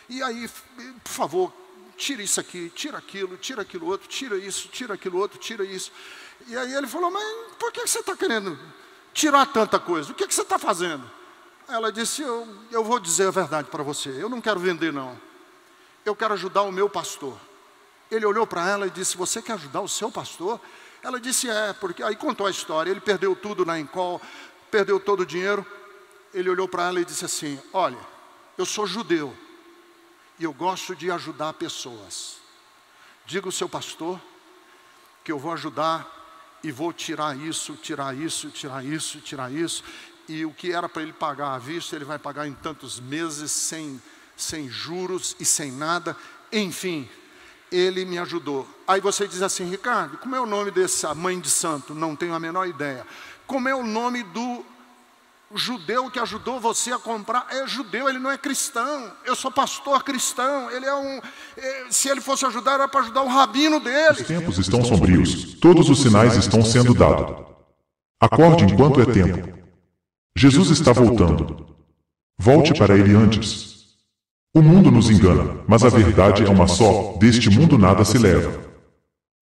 E aí, por favor, tira isso aqui, tira aquilo outro, tira isso, tira aquilo outro, tira isso. E aí ele falou, mas por que você está querendo tirar tanta coisa? O que você está fazendo? Ela disse, eu vou dizer a verdade para você, eu não quero vender não. Eu quero ajudar o meu pastor. Ele olhou para ela e disse, você quer ajudar o seu pastor? Ela disse, porque aí contou a história, ele perdeu tudo na Encol, perdeu todo o dinheiro. Ele olhou para ela e disse assim, olha, eu sou judeu e eu gosto de ajudar pessoas. Diga ao seu pastor que eu vou ajudar e vou tirar isso, tirar isso, tirar isso, tirar isso. E o que era para ele pagar à vista, ele vai pagar em tantos meses, sem juros e sem nada. Enfim, ele me ajudou. Aí você diz assim, Ricardo, como é o nome dessa mãe de santo? Não tenho a menor ideia. Como é o nome do judeu que ajudou você a comprar? É judeu, ele não é cristão. Eu sou pastor cristão. Ele se ele fosse ajudar, era para ajudar o rabino dele. Os tempos estão sombrios. Todos os sinais estão sendo dados. Acorde enquanto é tempo. Jesus está voltando. Volte para ele antes. O mundo nos engana, mas a verdade é uma só, deste mundo nada se leva.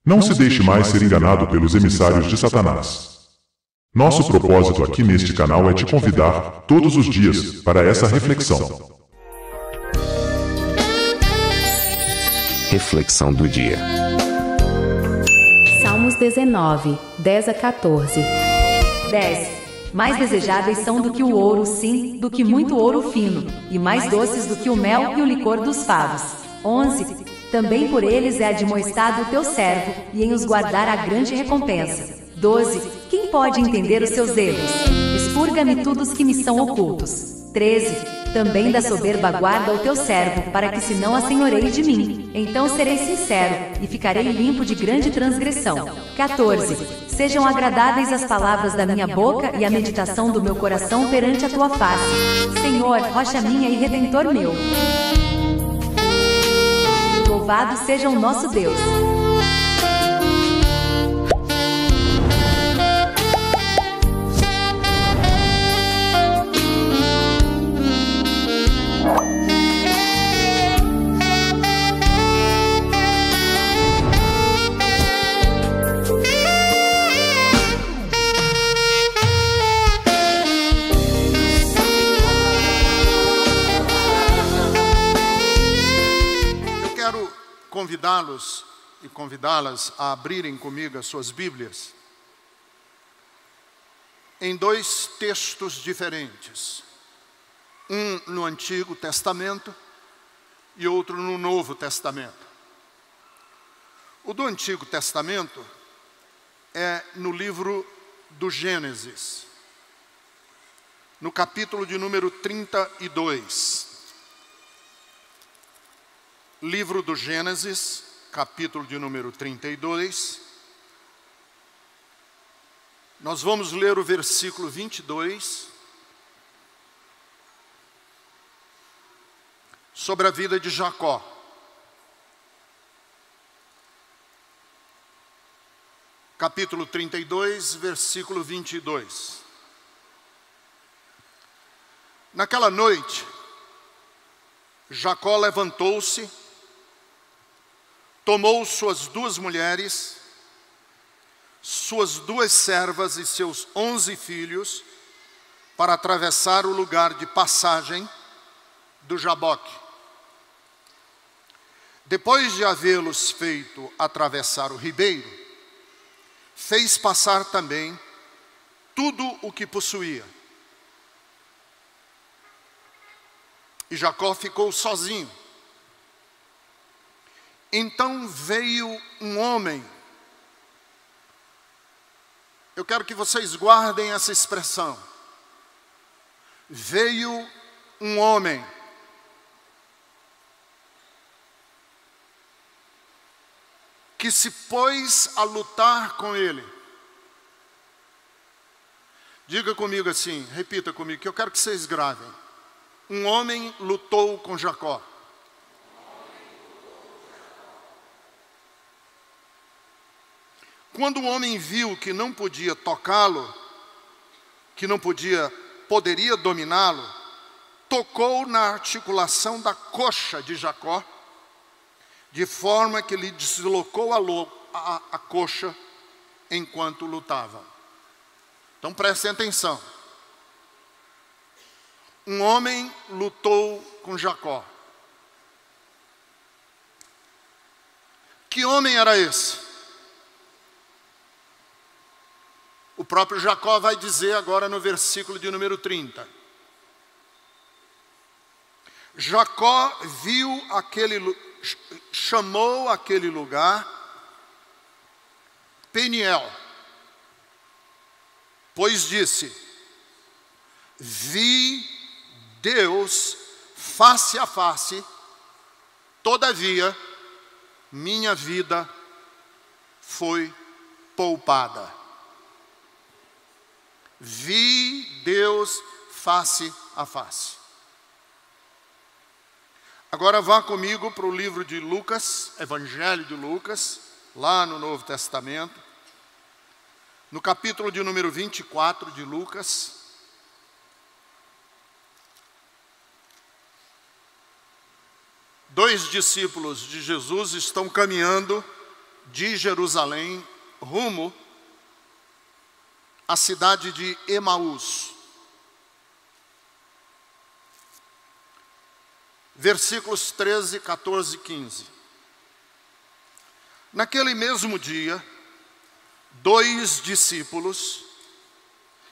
Não se deixe mais ser enganado pelos emissários de Satanás. Nosso propósito aqui neste canal é te convidar, todos os dias, para essa reflexão. Reflexão do dia. Salmos 19, 10 a 14. 10. Mais desejáveis são do que o ouro, sim, do que muito ouro fino, e mais doces do que o mel e o licor dos favos. 11. Também por eles é admoestado o teu servo, e em os guardar a grande recompensa. 12. Quem pode entender os seus erros? Expurga-me tudo os que me são ocultos. 13. Também da soberba guarda o teu servo, para que se não assenhoreie de mim. Então serei sincero, e ficarei limpo de grande transgressão. 14. Sejam agradáveis as palavras da minha boca e a meditação do meu coração perante a tua face. Senhor, rocha minha e redentor meu. Louvado seja o nosso Deus. Convidá-los e convidá-las a abrirem comigo as suas Bíblias em dois textos diferentes. Um no Antigo Testamento e outro no Novo Testamento. O do Antigo Testamento é no livro do Gênesis, no capítulo de número 32. Livro do Gênesis, capítulo de número 32. Nós vamos ler o versículo 22. Sobre a vida de Jacó. Capítulo 32, versículo 22. Naquela noite, Jacó levantou-se, tomou suas 2 mulheres, suas 2 servas e seus 11 filhos para atravessar o lugar de passagem do Jaboque. Depois de havê-los feito atravessar o ribeiro, fez passar também tudo o que possuía. E Jacó ficou sozinho. Então veio um homem. Eu quero que vocês guardem essa expressão. Veio um homem. Que se pôs a lutar com ele. Diga comigo assim, repita comigo, que eu quero que vocês gravem. Um homem lutou com Jacó. Quando o homem viu que não podia tocá-lo, que não poderia dominá-lo, tocou na articulação da coxa de Jacó, de forma que lhe deslocou a coxa enquanto lutava. Então prestem atenção. Um homem lutou com Jacó. Que homem era esse? O próprio Jacó vai dizer agora no versículo de número 30. Jacó chamou aquele lugar Peniel, pois disse: vi Deus face a face, todavia minha vida foi poupada. Vi Deus face a face. Agora vá comigo para o livro de Lucas, Evangelho de Lucas, lá no Novo Testamento, no capítulo de número 24 de Lucas. Dois discípulos de Jesus estão caminhando de Jerusalém rumo à cidade de Emaús. Versículos 13, 14 e 15. Naquele mesmo dia, dois discípulos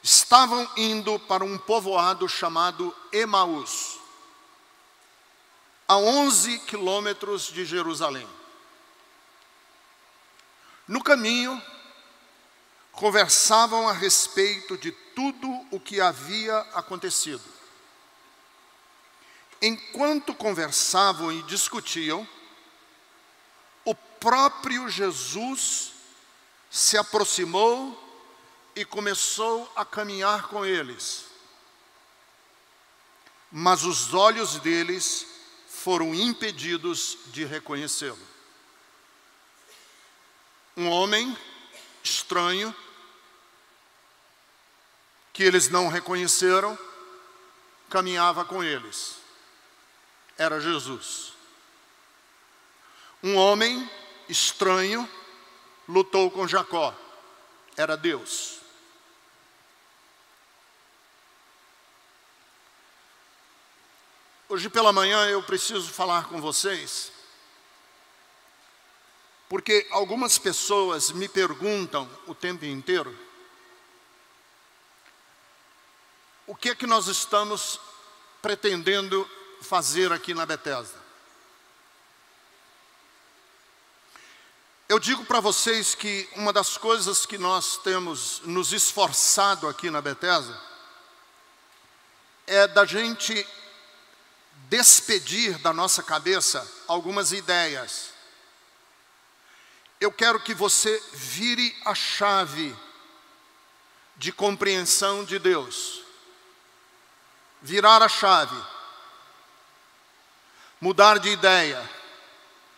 estavam indo para um povoado chamado Emaús, a 11 quilômetros de Jerusalém. No caminho, conversavam a respeito de tudo o que havia acontecido. Enquanto conversavam e discutiam, o próprio Jesus se aproximou e começou a caminhar com eles. Mas os olhos deles foram impedidos de reconhecê-lo. Um homem estranho, que eles não reconheceram, caminhava com eles. Era Jesus. Um homem estranho lutou com Jacó. Era Deus. Hoje pela manhã eu preciso falar com vocês, porque algumas pessoas me perguntam o tempo inteiro o que é que nós estamos pretendendo fazer aqui na Bethesda. Eu digo para vocês que uma das coisas que nós temos nos esforçado aqui na Bethesda é da gente despedir da nossa cabeça algumas ideias. Eu quero que você vire a chave de compreensão de Deus. Virar a chave. Mudar de ideia.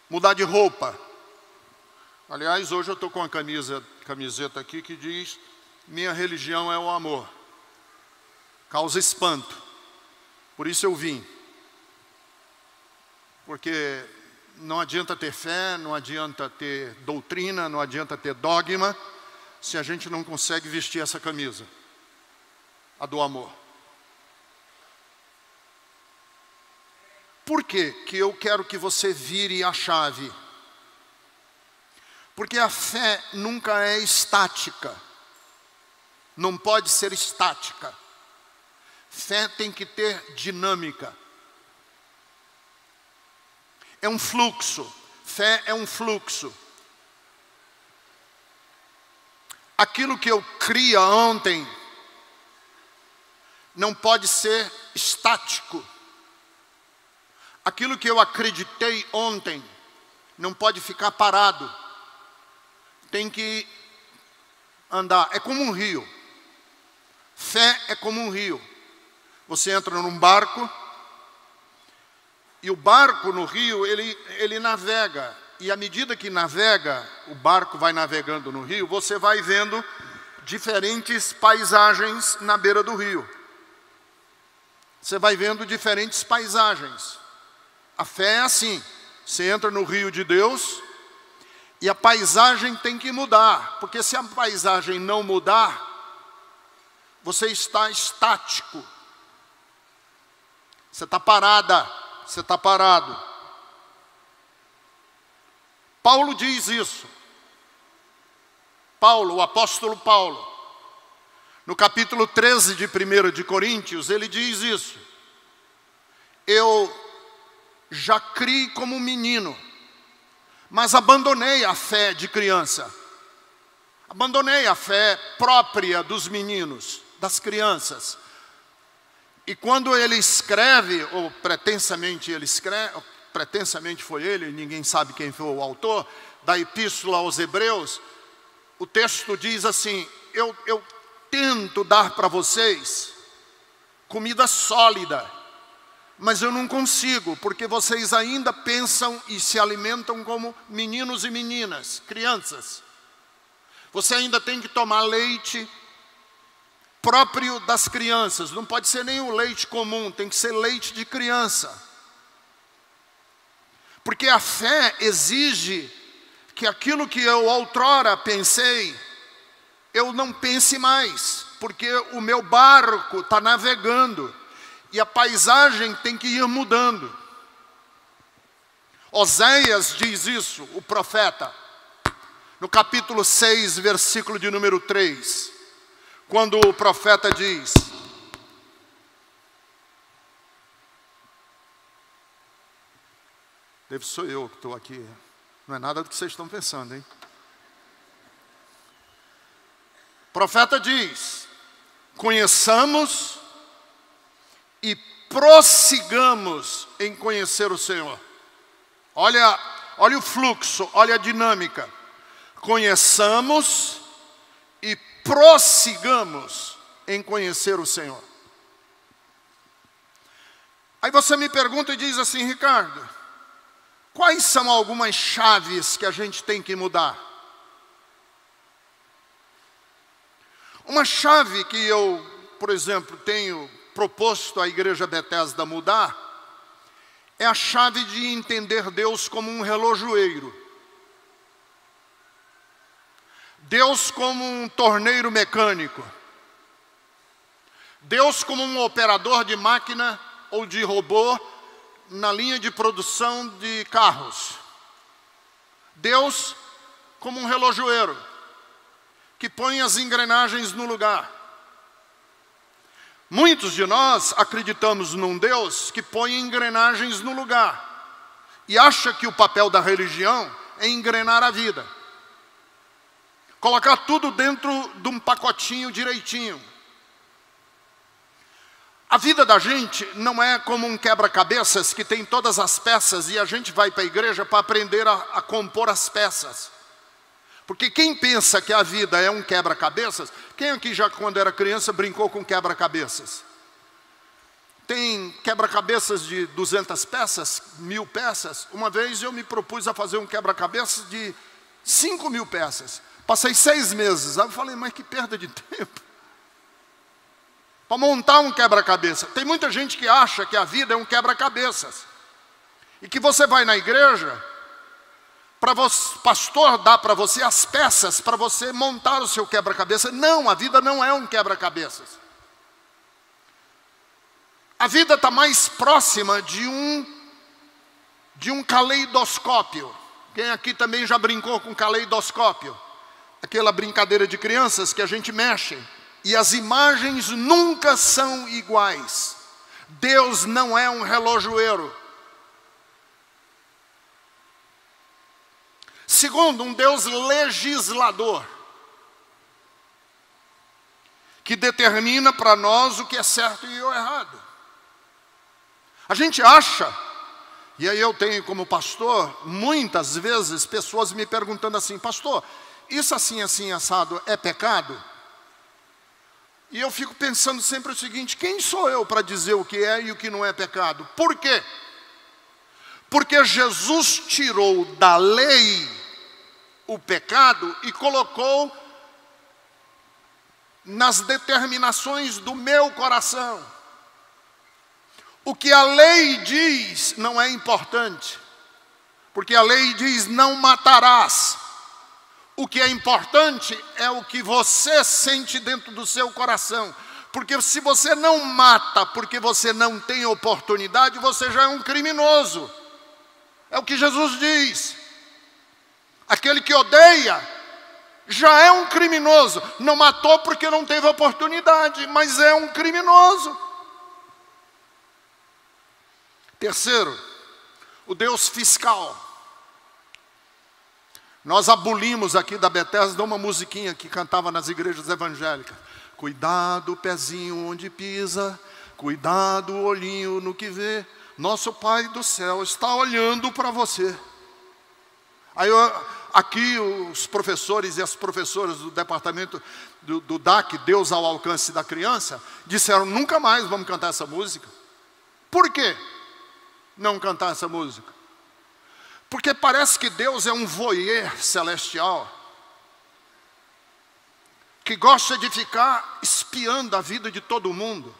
Mudar de roupa. Aliás, hoje eu estou com uma camiseta aqui que diz: minha religião é o amor. Causa espanto. Por isso eu vim. Porque não adianta ter fé, não adianta ter doutrina, não adianta ter dogma, se a gente não consegue vestir essa camisa, a do amor. Por que que eu quero que você vire a chave? Porque a fé nunca é estática. Não pode ser estática. Fé tem que ter dinâmica. É um fluxo. Fé é um fluxo. Aquilo que eu cria ontem não pode ser estático. Aquilo que eu acreditei ontem não pode ficar parado. Tem que andar. É como um rio. Fé é como um rio. Você entra num barco e o barco no rio, ele navega. E à medida que navega, o barco vai navegando no rio, você vai vendo diferentes paisagens na beira do rio. você vai vendo diferentes paisagens. A fé é assim, você entra no rio de Deus e a paisagem tem que mudar, porque se a paisagem não mudar, você está estático. Você está parada, você está parado. Paulo diz isso. Paulo, o apóstolo Paulo, no capítulo 13 de 1 de Coríntios, ele diz isso. Eu já criei como menino, mas abandonei a fé de criança. Abandonei a fé própria dos meninos, das crianças. E quando ele escreve, ou pretensamente ele escreve, pretensamente foi ele, ninguém sabe quem foi o autor, da Epístola aos Hebreus, o texto diz assim: eu tento dar para vocês comida sólida, mas eu não consigo, porque vocês ainda pensam e se alimentam como meninos e meninas, crianças. Você ainda tem que tomar leite próprio das crianças, não pode ser nem o leite comum, tem que ser leite de criança. Porque a fé exige que aquilo que eu outrora pensei, eu não pense mais, porque o meu barco está navegando e a paisagem tem que ir mudando. Oséias diz isso, o profeta, no capítulo 6, versículo de número 3, quando o profeta diz: sou eu que estou aqui, não é nada do que vocês estão pensando, hein? O profeta diz: conheçamos e prossigamos em conhecer o Senhor. Olha o fluxo, olha a dinâmica. Conheçamos e prossigamos em conhecer o Senhor. Aí você me pergunta e diz assim: Ricardo, quais são algumas chaves que a gente tem que mudar? Uma chave que eu, por exemplo, tenho proposto à Igreja Bethesda mudar é a chave de entender Deus como um relojoeiro. Deus como um torneiro mecânico. Deus como um operador de máquina ou de robô na linha de produção de carros. Deus como um relojoeiro que põe as engrenagens no lugar. Muitos de nós acreditamos num Deus que põe engrenagens no lugar e acha que o papel da religião é engrenar a vida, colocar tudo dentro de um pacotinho direitinho. A vida da gente não é como um quebra-cabeças que tem todas as peças e a gente vai para a igreja para aprender a compor as peças. Porque quem pensa que a vida é um quebra-cabeças, quem aqui já quando era criança brincou com quebra-cabeças? Tem quebra-cabeças de 200 peças, 1000 peças. Uma vez eu me propus a fazer um quebra-cabeças de 5.000 peças. Passei 6 meses. Aí eu falei, mas que perda de tempo. Para montar um quebra-cabeça. Tem muita gente que acha que a vida é um quebra-cabeças. E que você vai na igreja, o pastor dá para você as peças para você montar o seu quebra-cabeça. Não, a vida não é um quebra-cabeças. A vida está mais próxima de um caleidoscópio. Quem aqui também já brincou com caleidoscópio? Aquela brincadeira de crianças que a gente mexe e as imagens nunca são iguais. Deus não é um relojoeiro. Segundo, um Deus legislador, que determina para nós o que é certo e o errado. A gente acha, e aí eu tenho como pastor, muitas vezes pessoas me perguntando assim: pastor, isso assim, assim, assado é pecado? E eu fico pensando sempre o seguinte: quem sou eu para dizer o que é e o que não é pecado? Por quê? Porque Jesus tirou da lei o pecado e colocou nas determinações do meu coração. O que a lei diz não é importante, porque a lei diz não matarás. O que é importante é o que você sente dentro do seu coração. Porque se você não mata porque você não tem oportunidade, você já é um criminoso. É o que Jesus diz. Aquele que odeia já é um criminoso. Não matou porque não teve oportunidade, mas é um criminoso. Terceiro, o Deus fiscal. Nós abolimos aqui da Bethesda uma musiquinha que cantava nas igrejas evangélicas. Cuidado, pezinho onde pisa, cuidado, olhinho no que vê. Nosso Pai do céu está olhando para você. Aí aqui os professores e as professoras do departamento do DAC, Deus ao alcance da criança, disseram, nunca mais vamos cantar essa música. Por quê não cantar essa música? Porque parece que Deus é um voyeur celestial, que gosta de ficar espiando a vida de todo mundo.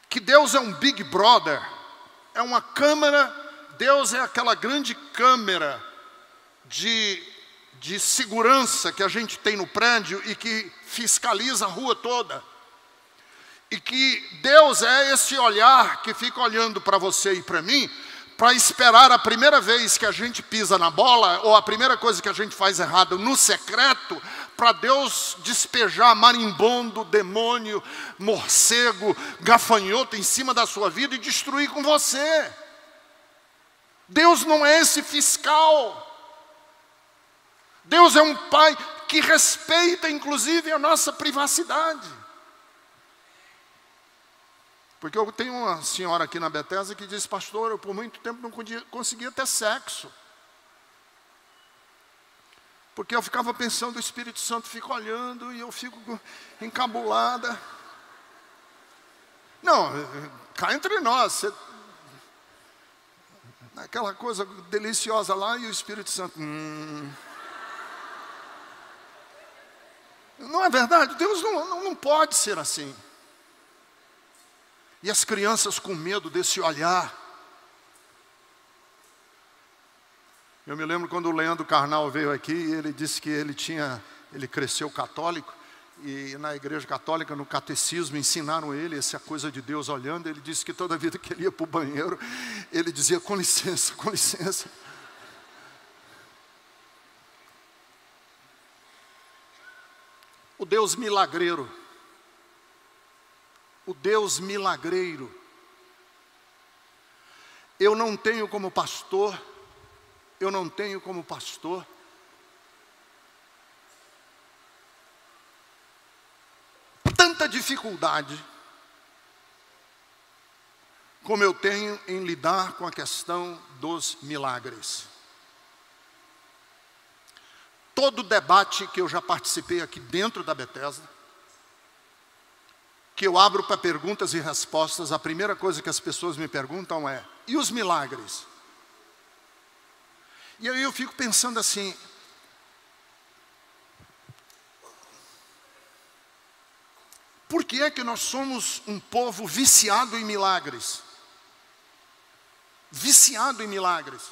Que Deus é um Big Brother, é uma câmera, Deus é aquela grande câmera de segurança que a gente tem no prédio e que fiscaliza a rua toda. E que Deus é esse olhar que fica olhando para você e para mim, para esperar a primeira vez que a gente pisa na bola, ou a primeira coisa que a gente faz errado no secreto, para Deus despejar marimbondo, demônio, morcego, gafanhoto em cima da sua vida e destruir com você. Deus não é esse fiscal. Deus é um Pai que respeita inclusive a nossa privacidade. Porque eu tenho uma senhora aqui na Bethesda que diz, pastor, eu por muito tempo não conseguia ter sexo. Porque eu ficava pensando, o Espírito Santo fica olhando e eu fico encabulada. Não, cá entre nós, aquela coisa deliciosa lá e o Espírito Santo... Não é verdade? Deus não pode ser assim. E as crianças com medo desse olhar. Eu me lembro quando o Leandro Carnal veio aqui, ele disse que ele cresceu católico, e na igreja católica, no catecismo, ensinaram ele essa coisa de Deus olhando. Ele disse que toda vida que ele ia para o banheiro, ele dizia, com licença, com licença. O Deus milagreiro. O Deus milagreiro. Eu não tenho como pastor tanta dificuldade como eu tenho em lidar com a questão dos milagres. Todo debate que eu já participei aqui dentro da Bethesda, que eu abro para perguntas e respostas, a primeira coisa que as pessoas me perguntam é, e os milagres? E aí eu fico pensando assim, por que é que nós somos um povo viciado em milagres? Viciado em milagres.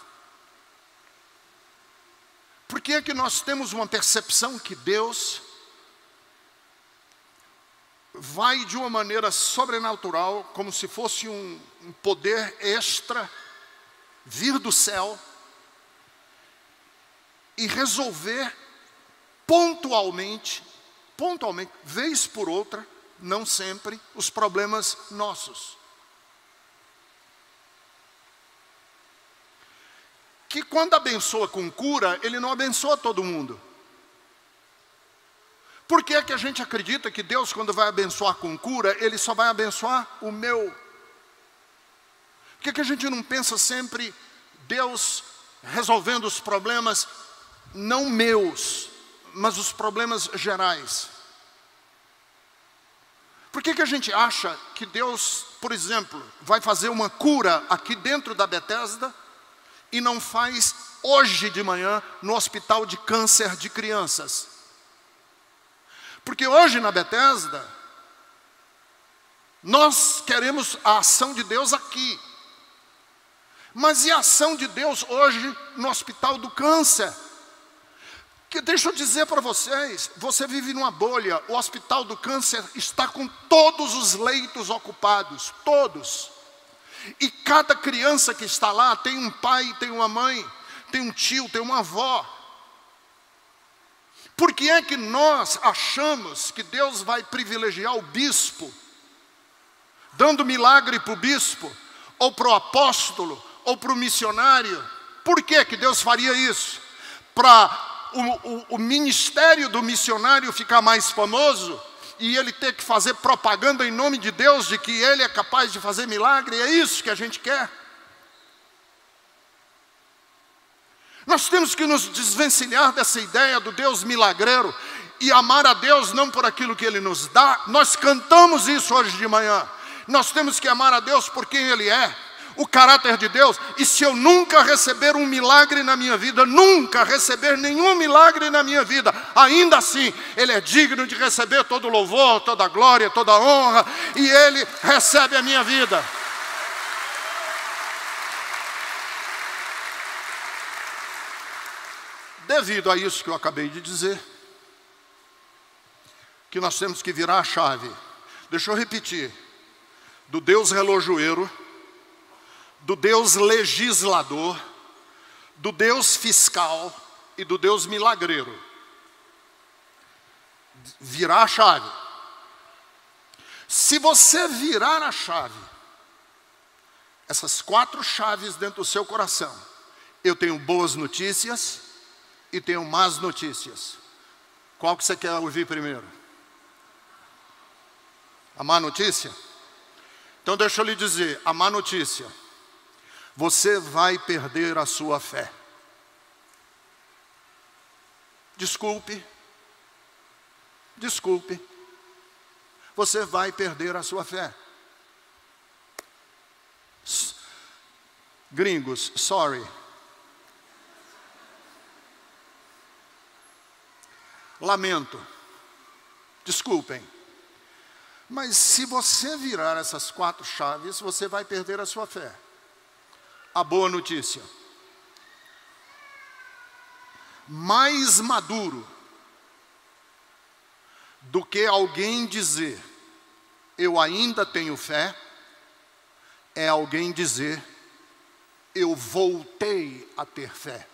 Por que é que nós temos uma percepção que Deus vai de uma maneira sobrenatural, como se fosse um poder extra, vir do céu e resolver pontualmente, vez por outra, não sempre, os problemas nossos? Que quando abençoa com cura, Ele não abençoa todo mundo. Por que é que a gente acredita que Deus, quando vai abençoar com cura, Ele só vai abençoar o meu? Por que é que a gente não pensa sempre Deus resolvendo os problemas, não meus, mas os problemas gerais? Por que é que a gente acha que Deus, por exemplo, vai fazer uma cura aqui dentro da Bethesda e não faz hoje de manhã no hospital de câncer de crianças? Porque hoje na Bethesda, Nós queremos a ação de Deus aqui. Mas e a ação de Deus hoje no Hospital do Câncer? Que deixa eu dizer para vocês, você vive numa bolha, o Hospital do Câncer está com todos os leitos ocupados, todos. E cada criança que está lá tem um pai, tem uma mãe, tem um tio, tem uma avó. Por que é que nós achamos que Deus vai privilegiar o bispo, dando milagre para o bispo, ou para o apóstolo, ou para o missionário? Por que que Deus faria isso? Para o ministério do missionário ficar mais famoso e ele ter que fazer propaganda em nome de Deus, de que ele é capaz de fazer milagre? É isso que a gente quer. Nós temos que nos desvencilhar dessa ideia do Deus milagreiro e amar a Deus não por aquilo que Ele nos dá. Nós cantamos isso hoje de manhã. Nós temos que amar a Deus por quem Ele é, o caráter de Deus. E se eu nunca receber um milagre na minha vida, nunca receber nenhum milagre na minha vida, ainda assim, Ele é digno de receber todo o louvor, toda a glória, toda a honra, e Ele recebe a minha vida. Devido a isso que eu acabei de dizer, que nós temos que virar a chave. Deixa eu repetir. Do Deus relojoeiro, do Deus legislador, do Deus fiscal e do Deus milagreiro. Virar a chave. Se você virar a chave, essas 4 chaves dentro do seu coração, eu tenho boas notícias e tenho más notícias. Qual que você quer ouvir primeiro? A má notícia? Então deixa eu lhe dizer, a má notícia: você vai perder a sua fé. Desculpe, você vai perder a sua fé. Gringos, sorry. Lamento, desculpem, mas se você virar essas 4 chaves, você vai perder a sua fé. A boa notícia: mais maduro do que alguém dizer eu ainda tenho fé, é alguém dizer eu voltei a ter fé.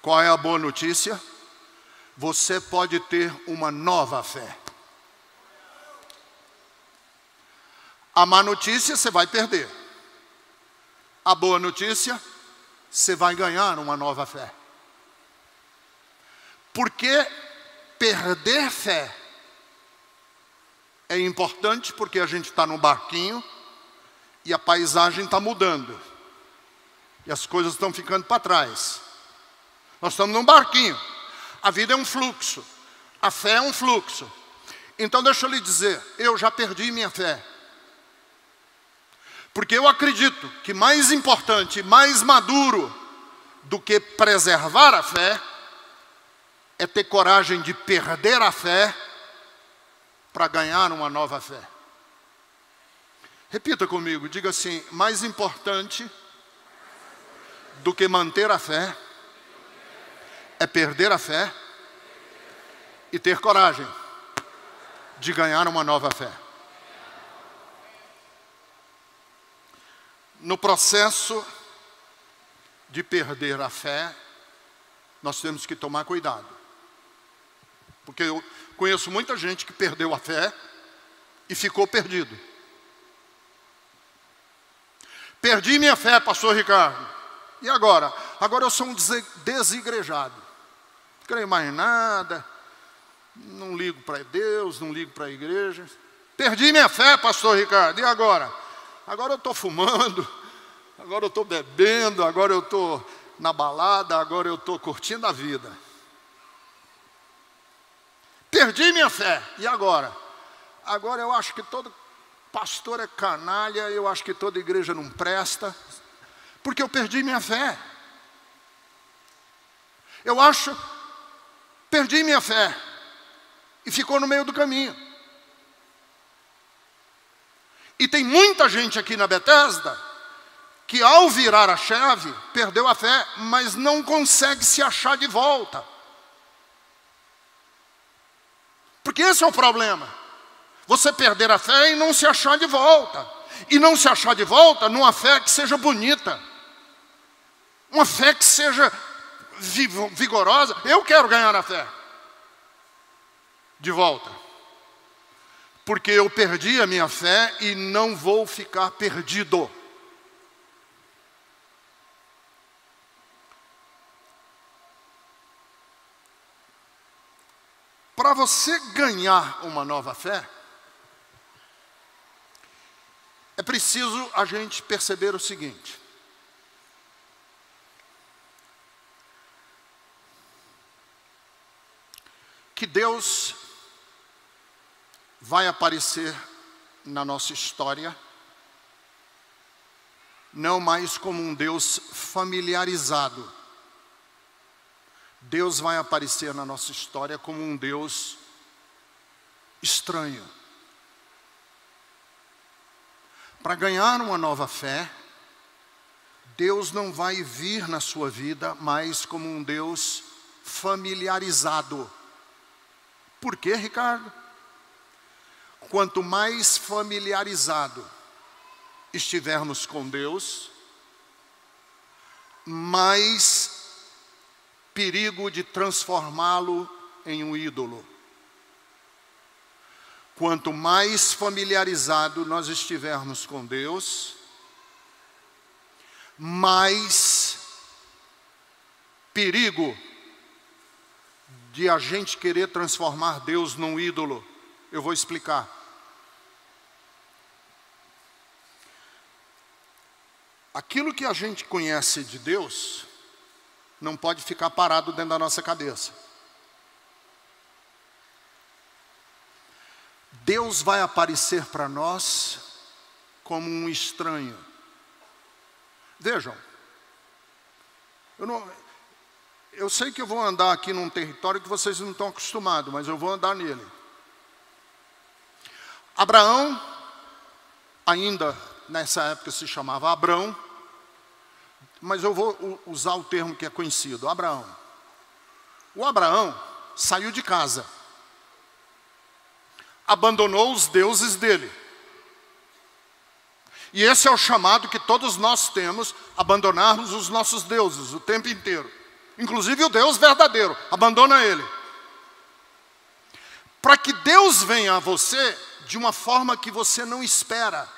Qual é a boa notícia? Você pode ter uma nova fé. A má notícia, você vai perder. A boa notícia, você vai ganhar uma nova fé. Porque perder fé é importante, porque a gente está num barquinho e a paisagem está mudando. E as coisas estão ficando para trás. Nós estamos num barquinho. A vida é um fluxo, a fé é um fluxo. Então deixa eu lhe dizer, eu já perdi minha fé. Porque eu acredito que mais importante, mais maduro do que preservar a fé, é ter coragem de perder a fé para ganhar uma nova fé. Repita comigo, diga assim: mais importante do que manter a fé é perder a fé e ter coragem de ganhar uma nova fé. No processo de perder a fé, nós temos que tomar cuidado. Porque eu conheço muita gente que perdeu a fé e ficou perdido. Perdi minha fé, pastor Ricardo. E agora? Agora eu sou um desigrejado. Não creio mais nada, não ligo para Deus, não ligo para a igreja. Perdi minha fé, pastor Ricardo, e agora? Agora eu estou fumando, agora eu estou bebendo, agora eu estou na balada, agora eu estou curtindo a vida. Perdi minha fé, e agora? Agora eu acho que todo pastor é canalha, eu acho que toda igreja não presta, porque eu perdi minha fé. Eu acho, perdi minha fé e ficou no meio do caminho. E tem muita gente aqui na Bethesda que ao virar a chave, perdeu a fé, mas não consegue se achar de volta. Porque esse é o problema. Você perder a fé e não se achar de volta. E não se achar de volta numa fé que seja bonita. Uma fé que seja vigorosa. Eu quero ganhar a fé de volta. Porque eu perdi a minha fé e não vou ficar perdido. Para você ganhar uma nova fé, é preciso a gente perceber o seguinte: que Deus vai aparecer na nossa história, não mais como um Deus familiarizado. Deus vai aparecer na nossa história como um Deus estranho. Para ganhar uma nova fé, Deus não vai vir na sua vida mais como um Deus familiarizado. Por quê, Ricardo? Quanto mais familiarizado estivermos com Deus, mais perigo de transformá-lo em um ídolo. Quanto mais familiarizado nós estivermos com Deus, mais perigo de a gente querer transformar Deus num ídolo. Eu vou explicar. Aquilo que a gente conhece de Deus não pode ficar parado dentro da nossa cabeça. Deus vai aparecer para nós como um estranho. Vejam, eu sei que eu vou andar aqui num território que vocês não estão acostumados, mas eu vou andar nele. Abraão, ainda nessa época se chamava Abrão, mas eu vou usar o termo que é conhecido, Abraão. O Abraão saiu de casa, abandonou os deuses dele. E esse é o chamado que todos nós temos, abandonarmos os nossos deuses o tempo inteiro. Inclusive o Deus verdadeiro, abandona ele. Para que Deus venha a você de uma forma que você não espera.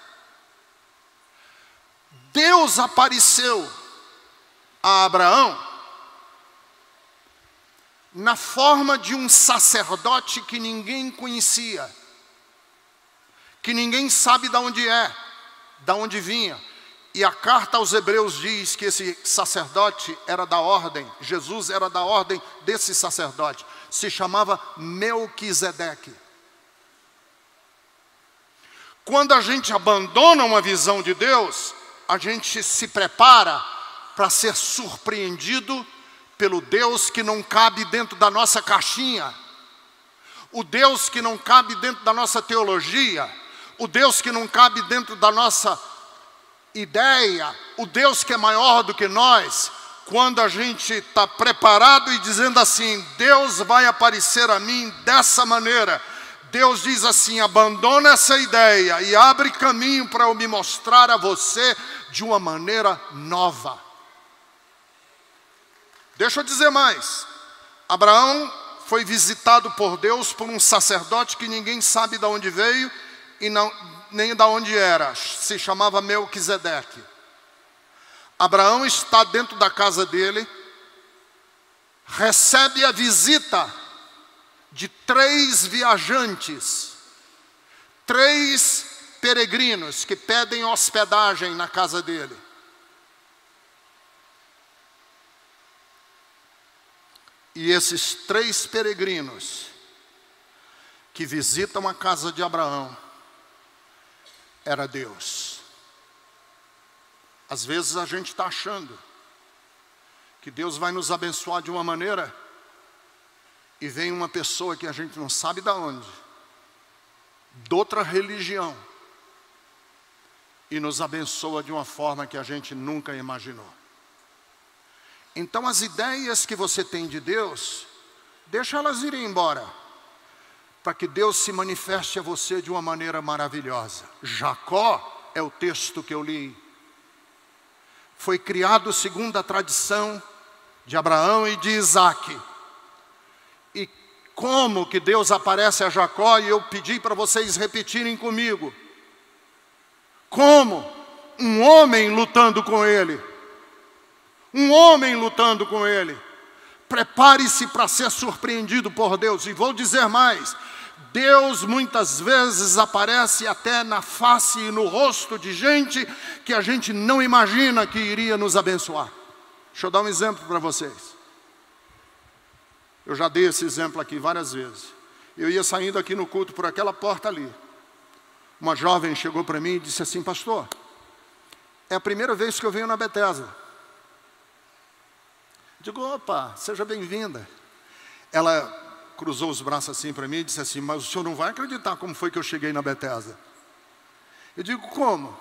Deus apareceu a Abraão na forma de um sacerdote que ninguém conhecia, que ninguém sabe de onde é, de onde vinha. E a carta aos Hebreus diz que esse sacerdote era da ordem, Jesus era da ordem desse sacerdote, se chamava Melquisedeque. Quando a gente abandona uma visão de Deus, a gente se prepara para ser surpreendido pelo Deus que não cabe dentro da nossa caixinha, o Deus que não cabe dentro da nossa teologia, o Deus que não cabe dentro da nossa ideia, o Deus que é maior do que nós. Quando a gente está preparado e dizendo assim, Deus vai aparecer a mim dessa maneira, Deus diz assim, abandona essa ideia e abre caminho para eu me mostrar a você de uma maneira nova. Deixa eu dizer mais. Abraão foi visitado por Deus por um sacerdote que ninguém sabe de onde veio e nem de onde era. Se chamava Melquisedeque. Abraão está dentro da casa dele, recebe a visita de 3 viajantes, 3 peregrinos que pedem hospedagem na casa dele. E esses 3 peregrinos que visitam a casa de Abraão, era Deus. Às vezes a gente está achando que Deus vai nos abençoar de uma maneira e vem uma pessoa que a gente não sabe de onde, de outra religião, e nos abençoa de uma forma que a gente nunca imaginou. Então as ideias que você tem de Deus, deixa elas irem embora, para que Deus se manifeste a você de uma maneira maravilhosa. Jacó é o texto que eu li. Foi criado segundo a tradição de Abraão e de Isaac. E como que Deus aparece a Jacó, e eu pedi para vocês repetirem comigo. Como um homem lutando com ele. Um homem lutando com ele. Prepare-se para ser surpreendido por Deus. E vou dizer mais. Deus muitas vezes aparece até na face e no rosto de gente que a gente não imagina que iria nos abençoar. Deixa eu dar um exemplo para vocês. Eu já dei esse exemplo aqui várias vezes. Eu ia saindo aqui no culto por aquela porta ali. Uma jovem chegou para mim e disse assim: pastor, é a primeira vez que eu venho na Bethesda. Digo: opa, seja bem-vinda. Ela cruzou os braços assim para mim e disse assim: mas o senhor não vai acreditar como foi que eu cheguei na Bethesda. Eu digo: como?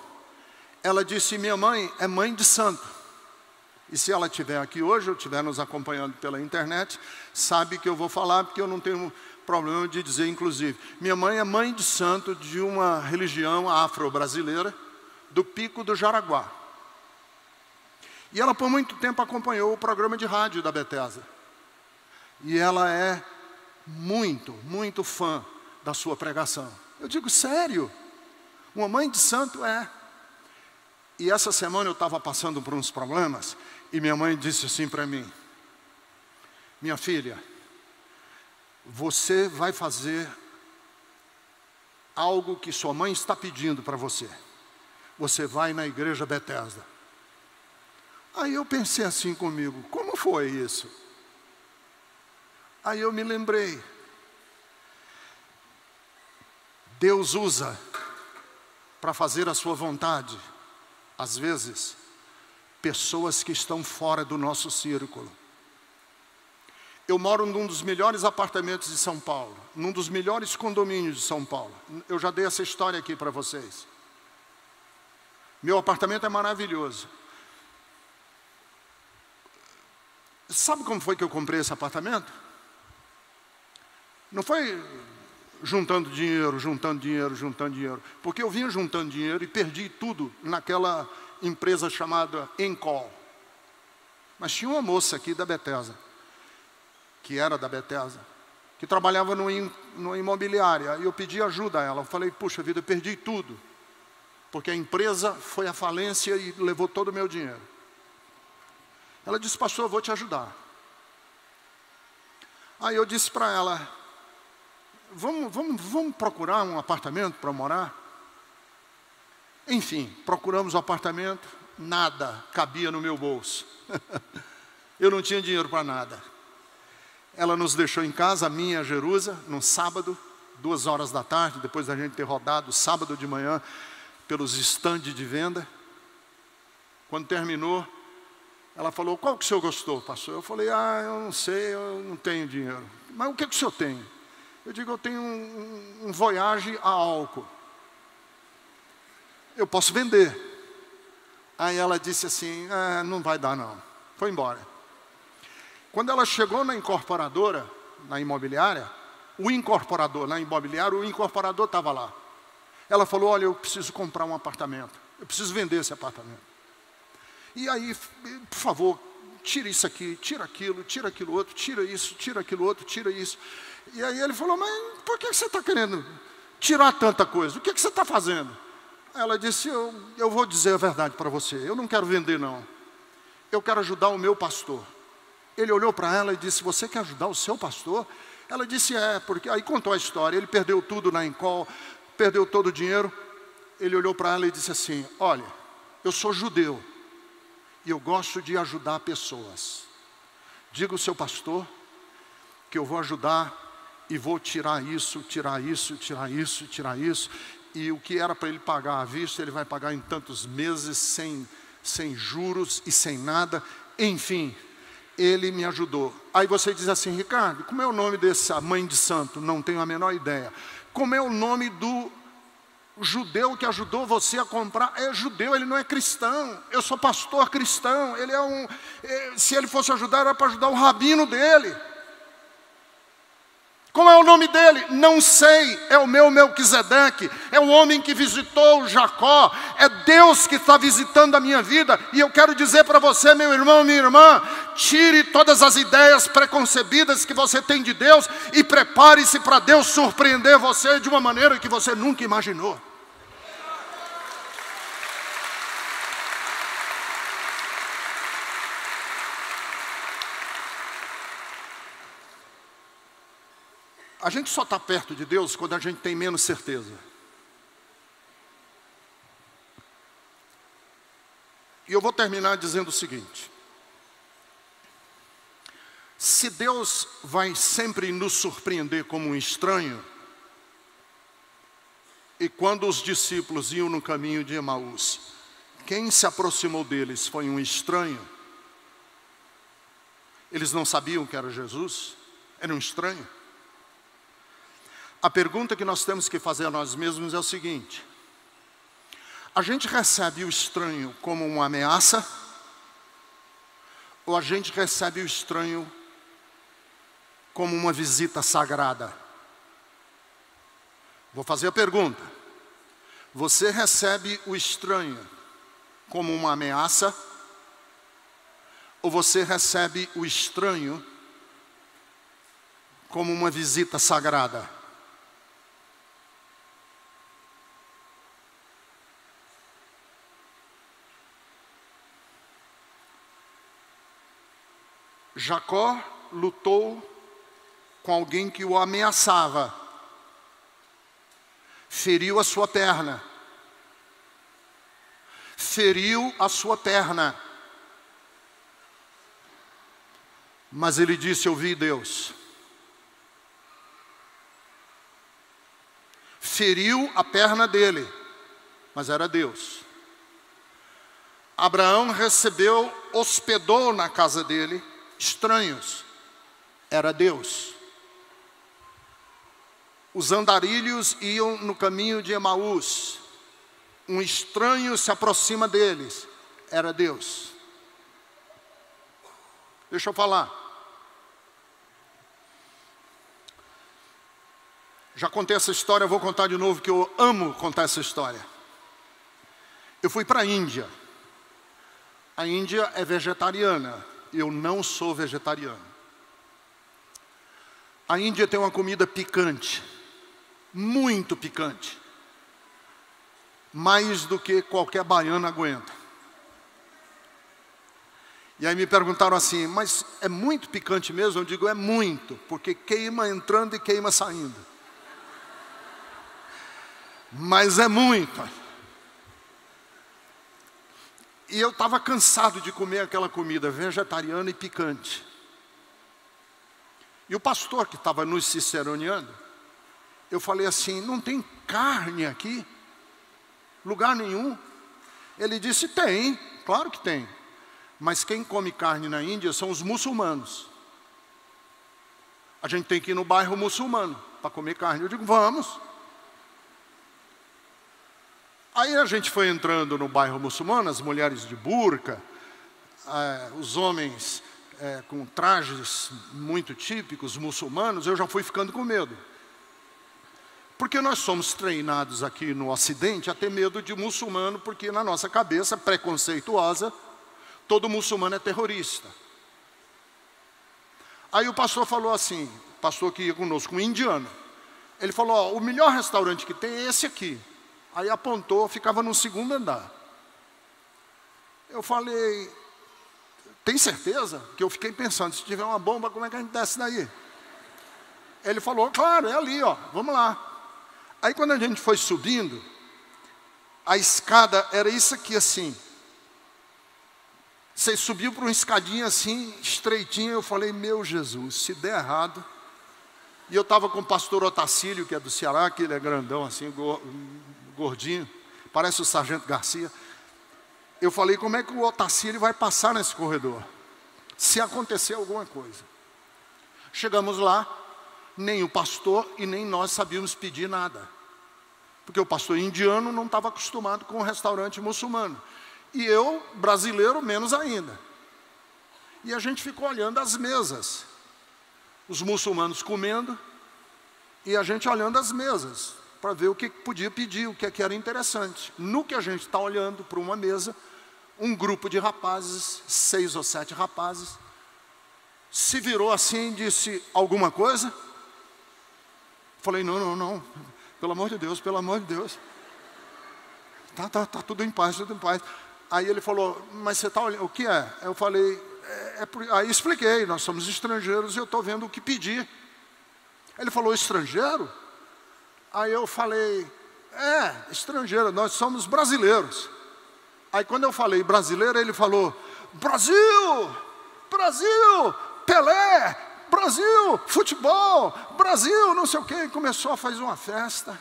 Ela disse: minha mãe é mãe de santo. E se ela estiver aqui hoje, ou estiver nos acompanhando pela internet, sabe que eu vou falar, porque eu não tenho problema de dizer, inclusive. Minha mãe é mãe de santo de uma religião afro-brasileira, do Pico do Jaraguá. E ela por muito tempo acompanhou o programa de rádio da Bethesda. E ela é muito, muito fã da sua pregação. Eu digo: sério? Uma mãe de santo é. E essa semana eu estava passando por uns problemas, e minha mãe disse assim para mim: minha filha, você vai fazer algo que sua mãe está pedindo para você. Você vai na igreja Bethesda. Aí eu pensei assim comigo: como foi isso? Aí eu me lembrei. Deus usa para fazer a sua vontade, às vezes, pessoas que estão fora do nosso círculo. Eu moro num dos melhores apartamentos de São Paulo, num dos melhores condomínios de São Paulo. Eu já dei essa história aqui para vocês. Meu apartamento é maravilhoso. Sabe como foi que eu comprei esse apartamento? Não foi juntando dinheiro, juntando dinheiro, juntando dinheiro. Porque eu vinha juntando dinheiro e perdi tudo naquela empresa chamada Encol. Mas tinha uma moça aqui da Bethesda, que era da Bethesda, que trabalhava numa imobiliária. E eu pedi ajuda a ela. Eu falei: puxa vida, eu perdi tudo. Porque a empresa foi à falência e levou todo o meu dinheiro. Ela disse: pastor, eu vou te ajudar. Aí eu disse para ela: vamos procurar um apartamento para morar? Enfim, procuramos um apartamento, nada cabia no meu bolso. Eu não tinha dinheiro para nada. Ela nos deixou em casa, a minha, a Jerusa, num sábado, 2 horas da tarde, depois da gente ter rodado sábado de manhã pelos estandes de venda. Quando terminou, ela falou: qual que o senhor gostou, pastor? Eu falei: eu não sei, eu não tenho dinheiro. Mas o que o senhor tem? Eu digo: eu tenho um Voyage a álcool. Eu posso vender. Aí ela disse assim: não vai dar não. Foi embora. Quando ela chegou na incorporadora, na imobiliária, o incorporador estava lá. Ela falou: olha, eu preciso comprar um apartamento. Eu preciso vender esse apartamento. E aí, por favor, tira isso aqui, tira aquilo outro, tira isso, tira aquilo outro, tira isso. E aí ele falou: mas por que você está querendo tirar tanta coisa? O que você está fazendo? Ela disse: eu vou dizer a verdade para você, eu não quero vender não. Eu quero ajudar o meu pastor. Ele olhou para ela e disse: você quer ajudar o seu pastor? Ela disse: porque aí contou a história. Ele perdeu tudo na Encol, perdeu todo o dinheiro. Ele olhou para ela e disse assim: olha, eu sou judeu e eu gosto de ajudar pessoas. Diga ao seu pastor que eu vou ajudar e vou tirar isso, tirar isso, tirar isso, tirar isso. E o que era para ele pagar à vista, ele vai pagar em tantos meses, sem juros e sem nada. Enfim, ele me ajudou. Aí você diz assim: Ricardo, como é o nome dessa mãe de santo? Não tenho a menor ideia. Como é o nome do O judeu que ajudou você a comprar é judeu, ele não é cristão. Eu sou pastor cristão. Ele se ele fosse ajudar, era para ajudar o rabino dele. Qual é o nome dele? Não sei. É o meu Melquisedeque. É o homem que visitou Jacó. É Deus que está visitando a minha vida. E eu quero dizer para você, meu irmão, minha irmã, tire todas as ideias preconcebidas que você tem de Deus e prepare-se para Deus surpreender você de uma maneira que você nunca imaginou. A gente só está perto de Deus quando a gente tem menos certeza. E eu vou terminar dizendo o seguinte: se Deus vai sempre nos surpreender como um estranho, e quando os discípulos iam no caminho de Emaús, quem se aproximou deles foi um estranho, eles não sabiam que era Jesus, era um estranho. A pergunta que nós temos que fazer a nós mesmos é o seguinte: a gente recebe o estranho como uma ameaça, ou a gente recebe o estranho como uma visita sagrada? Vou fazer a pergunta: você recebe o estranho como uma ameaça, ou você recebe o estranho como uma visita sagrada? Jacó lutou com alguém que o ameaçava, feriu a sua perna, mas ele disse: eu vi Deus. Feriu a perna dele, mas era Deus. Abraão hospedou na casa dele estranhos, era Deus. Os andarilhos iam no caminho de Emaús, um estranho se aproxima deles, era Deus. Deixa eu falar. Já contei essa história, eu vou contar de novo, que eu amo contar essa história. Eu fui para a Índia. A Índia é vegetariana. Eu não sou vegetariano. A Índia tem uma comida picante, muito picante, mais do que qualquer baiano aguenta. E aí me perguntaram assim: mas é muito picante mesmo? Eu digo: é muito, porque queima entrando e queima saindo. Mas é muito. E eu estava cansado de comer aquela comida vegetariana e picante. E o pastor que estava nos ciceroneando, eu falei assim: não tem carne aqui? Lugar nenhum? Ele disse: tem, claro que tem. Mas quem come carne na Índia são os muçulmanos. A gente tem que ir no bairro muçulmano para comer carne. Eu digo: vamos. Aí a gente foi entrando no bairro muçulmano, as mulheres de burca, os homens com trajes muito típicos muçulmanos. Eu já fui ficando com medo. Porque nós somos treinados aqui no Ocidente a ter medo de muçulmano, porque na nossa cabeça preconceituosa, todo muçulmano é terrorista. Aí o pastor falou assim, o pastor que ia conosco, um indiano, ele falou: ó, o melhor restaurante que tem é esse aqui. Aí apontou, ficava no segundo andar. Eu falei: tem certeza? Que eu fiquei pensando, se tiver uma bomba, como é que a gente desce daí? Ele falou: claro, é ali, ó, vamos lá. Aí quando a gente foi subindo, a escada era isso aqui assim. Você subiu por uma escadinha assim, estreitinha. Eu falei: meu Jesus, se der errado. E eu estava com o pastor Otacílio, que é do Ceará, que ele é grandão assim, gordinho, parece o Sargento Garcia. Eu falei: como é que o Otacílio vai passar nesse corredor, se acontecer alguma coisa? Chegamos lá, nem o pastor e nem nós sabíamos pedir nada. Porque o pastor indiano não estava acostumado com o restaurante muçulmano. E eu, brasileiro, menos ainda. E a gente ficou olhando as mesas. Os muçulmanos comendo e a gente olhando as mesas para ver o que podia pedir, o que era interessante. No que a gente está olhando para uma mesa, um grupo de rapazes, 6 ou 7 rapazes, se virou assim e disse alguma coisa. Falei, não, pelo amor de Deus, pelo amor de Deus. Tá tudo em paz, tudo em paz. Aí ele falou, mas você está olhando, o que é? Eu falei, aí expliquei, nós somos estrangeiros e eu estou vendo o que pedir. Ele falou, estrangeiro? Aí eu falei, estrangeiro, nós somos brasileiros. Aí quando eu falei brasileiro, ele falou, Brasil, Pelé, Brasil, futebol, Brasil, não sei o quê. E começou a fazer uma festa.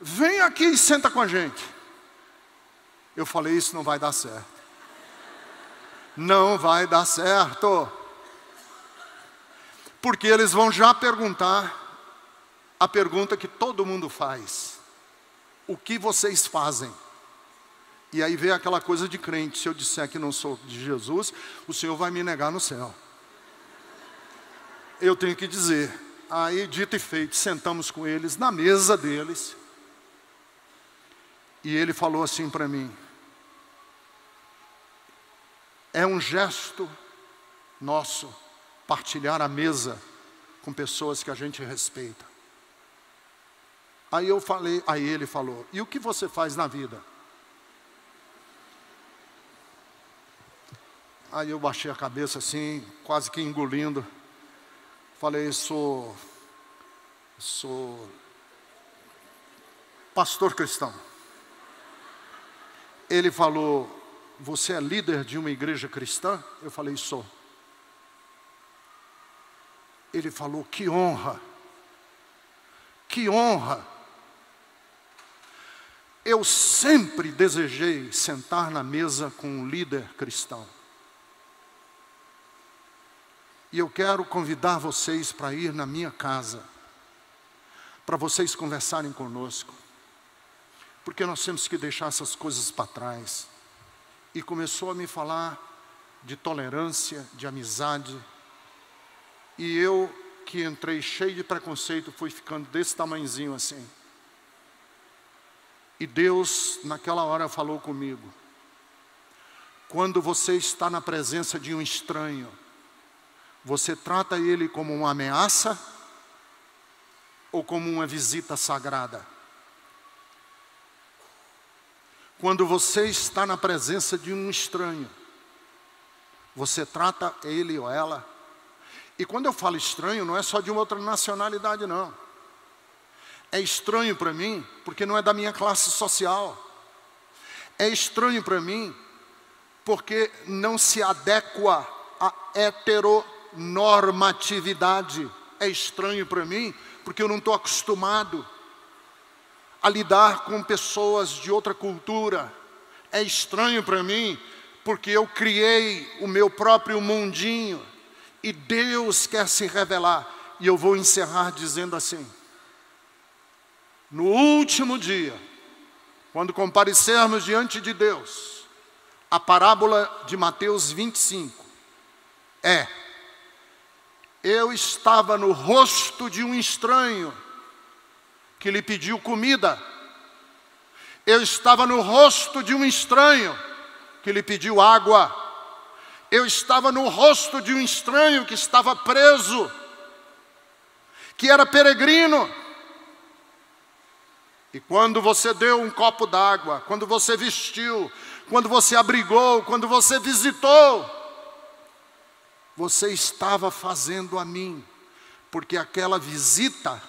Vem aqui e senta com a gente. Eu falei, isso não vai dar certo. Não vai dar certo. Porque eles vão já perguntar a pergunta que todo mundo faz. O que vocês fazem? E aí vem aquela coisa de crente. Se eu disser que não sou de Jesus, o Senhor vai me negar no céu. Eu tenho que dizer. Aí, dito e feito, sentamos com eles na mesa deles. E ele falou assim para mim, é um gesto nosso partilhar a mesa com pessoas que a gente respeita. Aí ele falou, e o que você faz na vida? Aí eu baixei a cabeça assim, quase que engolindo. Falei, sou pastor cristão. Ele falou, você é líder de uma igreja cristã? Eu falei, sou. Ele falou, que honra. Que honra. Eu sempre desejei sentar na mesa com um líder cristão. E eu quero convidar vocês para ir na minha casa, para vocês conversarem conosco. Porque nós temos que deixar essas coisas para trás. E começou a me falar de tolerância, de amizade. E eu, que entrei cheio de preconceito, fui ficando desse tamanhozinho assim. E Deus, naquela hora, falou comigo. Quando você está na presença de um estranho, você trata ele como uma ameaça ou como uma visita sagrada? Quando você está na presença de um estranho, você trata ele ou ela. E quando eu falo estranho, não é só de uma outra nacionalidade, não. É estranho para mim, porque não é da minha classe social. É estranho para mim, porque não se adequa à heteronormatividade. É estranho para mim, porque eu não estou acostumado a lidar com pessoas de outra cultura. É estranho para mim, porque eu criei o meu próprio mundinho, e Deus quer se revelar. E eu vou encerrar dizendo assim, no último dia, quando comparecermos diante de Deus, a parábola de Mateus 25 eu estava no rosto de um estranho que lhe pediu comida. Eu estava no rosto de um estranho que lhe pediu água. Eu estava no rosto de um estranho que estava preso, que era peregrino. E quando você deu um copo d'água, quando você vestiu, quando você abrigou, quando você visitou, você estava fazendo a mim, porque aquela visita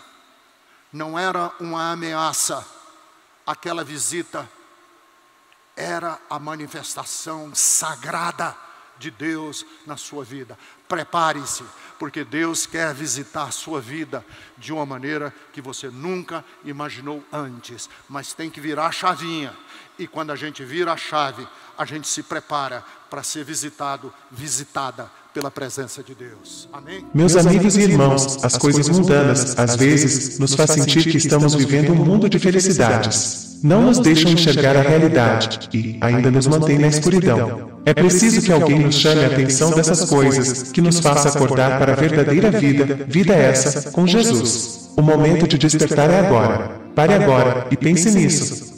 não era uma ameaça, aquela visita era a manifestação sagrada de Deus na sua vida. Prepare-se, porque Deus quer visitar a sua vida de uma maneira que você nunca imaginou antes. Mas tem que virar a chavinha. E quando a gente vira a chave, a gente se prepara para ser visitada pela presença de Deus. Amém? Meus amigos e irmãos, as coisas mundanas, às vezes, nos faz sentir que estamos vivendo um mundo de felicidades. Não nos deixam enxergar a realidade e ainda nos mantém na escuridão. É preciso que alguém nos chame a atenção dessas coisas, que nos faça acordar para a verdadeira vida essa, com Jesus. O momento de despertar é agora. Pare agora e pense nisso.